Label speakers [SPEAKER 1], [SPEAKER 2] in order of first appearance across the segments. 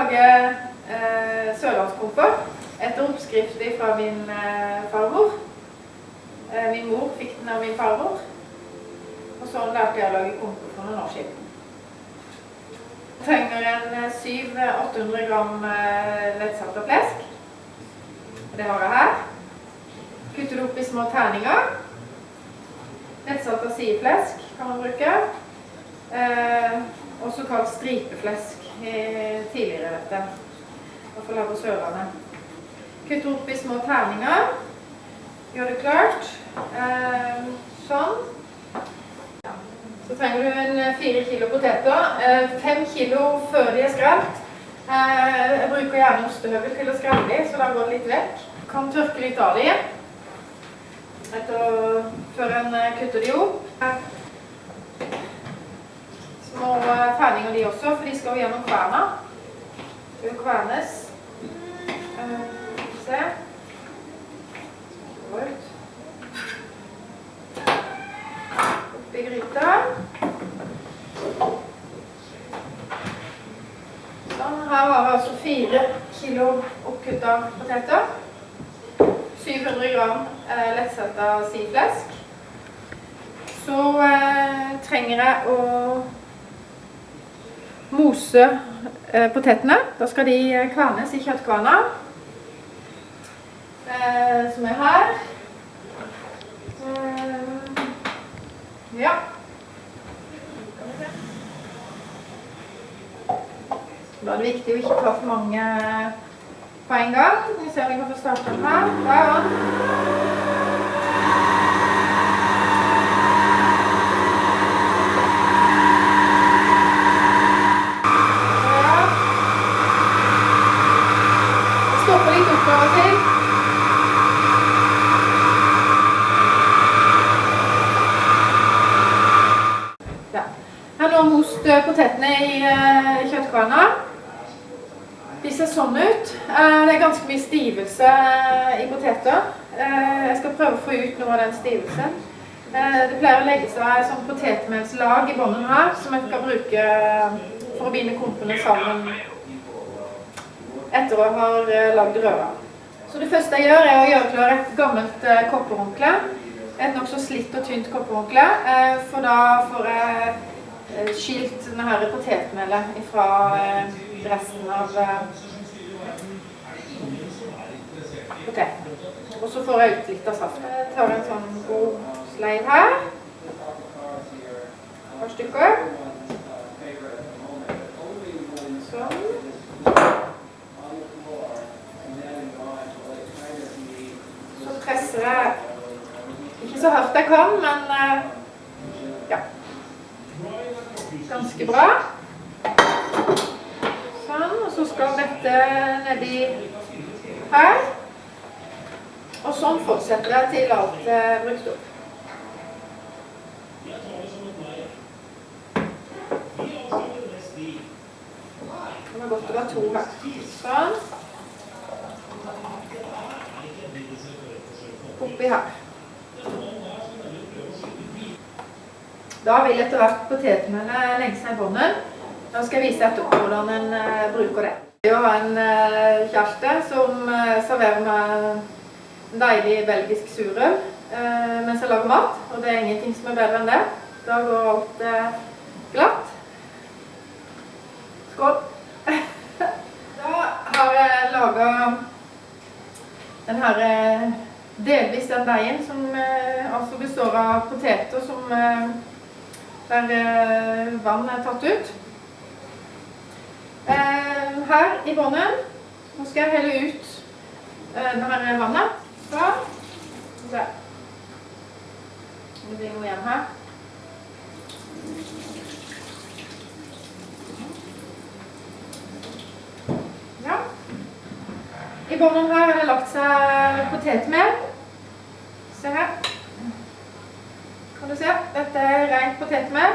[SPEAKER 1] lage sørlandskomper etter oppskrift fra min farmor. Min mor fikk den av min farmor. Og sånn lærte jeg å lage komper for noen år siden. Jeg trenger en 700-800 gram lettsaltet flesk. Det har jeg her. Kutter det opp i små terninger. Lettsaltet sideflesk kan man bruke. Også kalt stripeflesk tidligere, vet jeg. I hvert fall her på Sørlandet. Kutter opp i små terninger. Gjør det klart. Sånn. Så trenger du en 4 kilo poteter. 5 kilo før de skrelt. Jeg bruker gjerne ostehøvel til å skrelle de, så da går det litt vekk. Kan tørke litt av de. Før en kutter de opp. Små terninger de også, for de skal jo gjennom kverna. Det skal kvernes. Se. Oppi gryta. Sånn, her har vi altså 4 kilo oppkuttet poteter. 700 gram lettsaltet sideflesk. Så trenger jeg å mose potetene. Da skal de kvernes i kjøttkverna. Som er her. Ja. Da er det viktig å ikke ta for mange på en gang. Vi ser om vi kan få startet den her. Der er den. Stopper litt oppover til. Jeg har nå most potetene i kjøttkverna. De ser sånn ut. Det er ganske mye stivelse i poteter. Jeg skal prøve å få ut noe av den stivelsen. Det pleier å legge seg sånn potetmelslag i bånden her, som jeg skal bruke for å binde kompene sammen etter å ha lagd røra. Så det første jeg gjør er å gjøre klar et gammelt kopperhåndkle. Et nok så slitt og tynt kopperhåndkle, for da får jeg skilt denne potetmelet fra resten av poteten. Og så får jeg ut litt av saft. Jeg tar en sånn god sleiv her. Et par stykker. Sånn. Så presser jeg ikke så hardt jeg kan, men ja. Ganske bra. Sånn, og så skal dette nedi her. Og sånn fortsetter jeg til alt brukt opp. Det var godt å være 2 her. Sånn. Oppi her. Da vil etter hvert potetmelet legge seg i bånden. Da skal jeg vise etterpå hvordan en bruker det. Jeg har en kjæreste som serverer meg en deilig belgisk surøl mens jeg lager mat, og det er ingenting som er bedre enn det. Da går alt glatt. Skål! Da har jeg laget denne delvis den deigen som altså består av poteter som der vann er tatt ut. Her i bånden, nå skal jeg helle ut denne vannet. Sånn. Der. Det blir noe igjen her. Ja. I bånden her har det lagt seg potetmel. Se her. Kan du se? Dette er rent potetmel.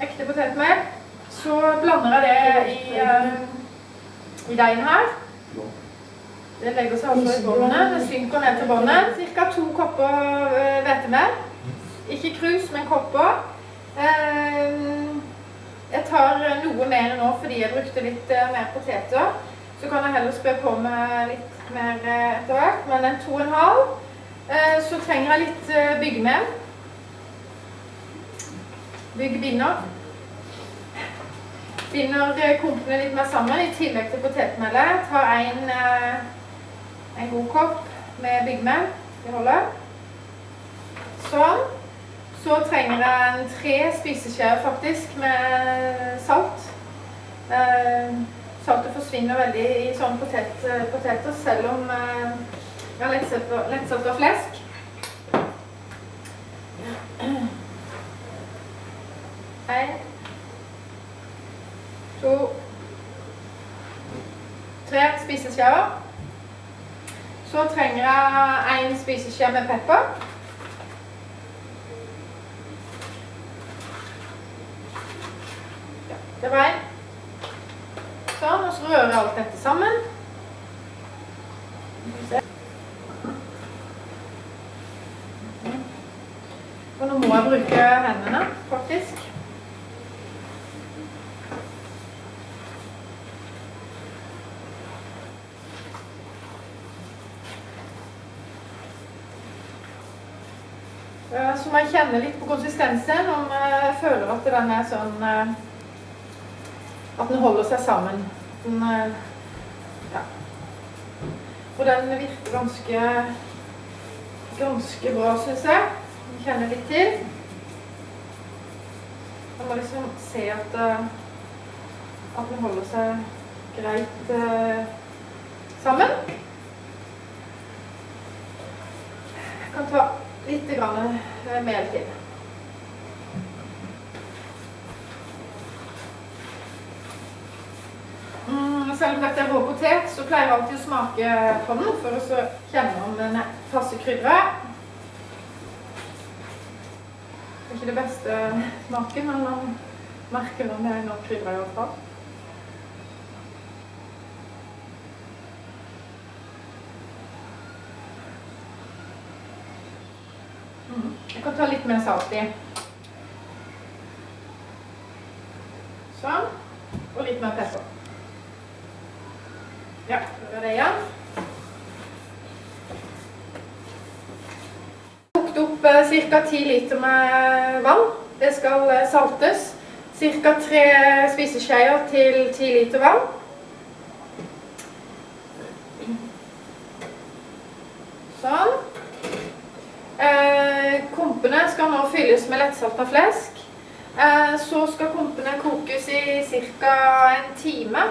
[SPEAKER 1] Ekte potetmel. Så blander jeg det i deigen her. Det legger seg også i båndet. Det synker ned til båndet. Cirka 2 kopper hvetemel. Ikke krus, men kopper. Jeg tar noe mer nå fordi jeg brukte litt mer poteter. Så kan jeg heller spø på med litt mer etter hvert, men en 2,5. Så trenger jeg litt byggmel. Byggbinder. Binder kompene litt mer sammen i tillegg til potetmelet. Tar en god kopp med byggmel i holdet. Sånn. Så trenger jeg 3 spiseskjeer faktisk med salt. Saltet forsvinner veldig i sånne poteter, selv om jeg har lettsaltet flesk. 1, 2, 3 spiseskjeer. Så trenger jeg 1 spiseskje med pepper. Det var en. Sånn, og så rører jeg alt dette sammen. Og nå må jeg bruke hendene, faktisk. Så må jeg kjenne litt på konsistensen, om jeg føler at den er sånn at den holder seg sammen. Ja. Og den virker ganske bra, synes jeg. Jeg kjenner litt til. Jeg må liksom se at den holder seg greit sammen. Jeg kan ta litt grann mel til. Selv om dette er rå potet, så pleier jeg alltid å smake på den for å kjenne om den er passe krydret. Det er ikke det beste smaken, men man merker om det er noe krydret i hvert fall. Jeg kan ta litt mer salt i. Sånn. Og litt mer pepper. Ja, rør det igjen. Kokt opp ca. 10 liter med vann. Det skal saltes. Ca. 3 spiseskjeer til 10 liter vann. Sånn. Kompene skal nå fylles med lettsaltet flesk. Så skal kompene kokes i ca. en time.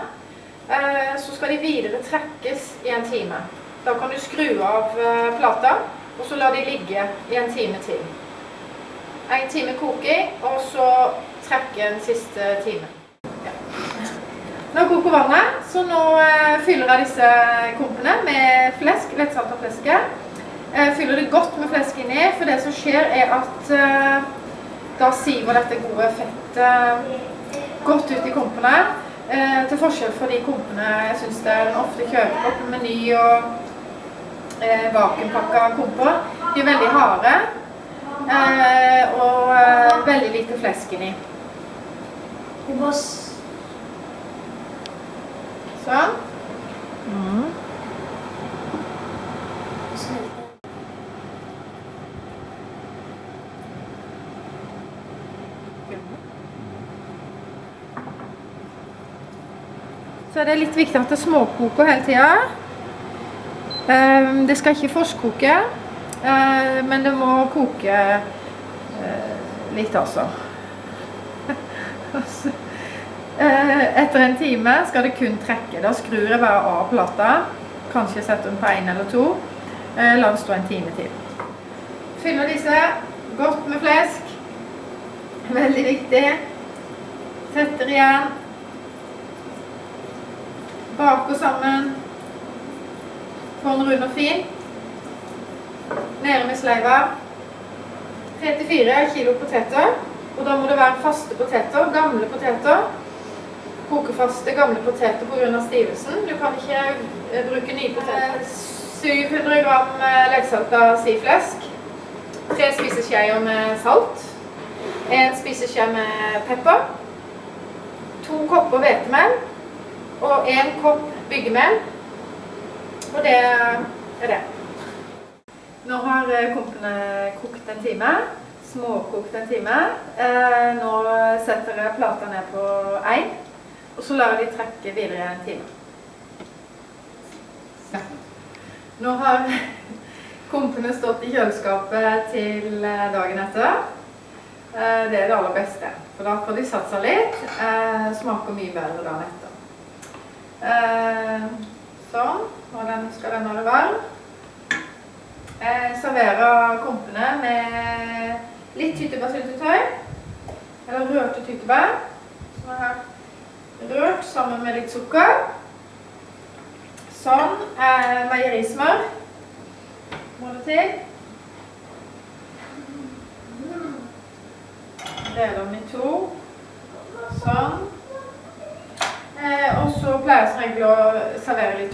[SPEAKER 1] Så skal de videre trekkes i en time. Da kan du skru av plata, og så la de ligge i en time til. En time koking, og så trekke en siste time. Ja. Nå koker vannet, så nå fyller jeg disse kompene med flesk, lettsaltet flesket. Fyller det godt med flesk inni, for det som skjer er at da siver dette gode fettet godt ut i kompene. Til forskjell fra de kompene jeg synes det er ofte kjøper på Meny og vakuumpakket komper. De er veldig harde og veldig lite flesk inni. Sånn. Så er det litt viktig at det småkoker hele tiden. Det skal ikke forskkoke, men det må koke litt også. Etter en time skal det kun trekke. Da skrur jeg bare av plata. Kanskje setter den på 1 eller 2. La den stå en time til. Fyller disse godt med flesk. Veldig viktig. Tetter igjen. Baker sammen. Få den rund og fin. Nede med sleiva. 3-4 kilo poteter. Og da må det være faste poteter, gamle poteter. Kokefaste, gamle poteter på grunn av stivelsen. Du kan ikke bruke nye poteter. 700 gram lettsaltet siflesk. 3 spiseskjeer med salt. 1 spiseskje med pepper. 2 kopper hvetemel og 1 kopp byggemel. Og det er det. Nå har kompene kokt en time, småkokt en time. Nå setter jeg plata ned på 1, og så lar de trekke videre en time. Ja. Nå har kompene stått i kjøleskapet til dagen etter. Det er det aller beste, for da får de satt seg litt, smaker mye bedre dagen etter. Sånn, og den skal den være varm. Jeg serverer kompene med litt tyttebærsyltetøy, eller rørte tyttebær, som jeg har rørt sammen med litt sukker. Sånn, meierismør må det til. Deler den i 2. Sånn. Og så pleier jeg som regel å servere litt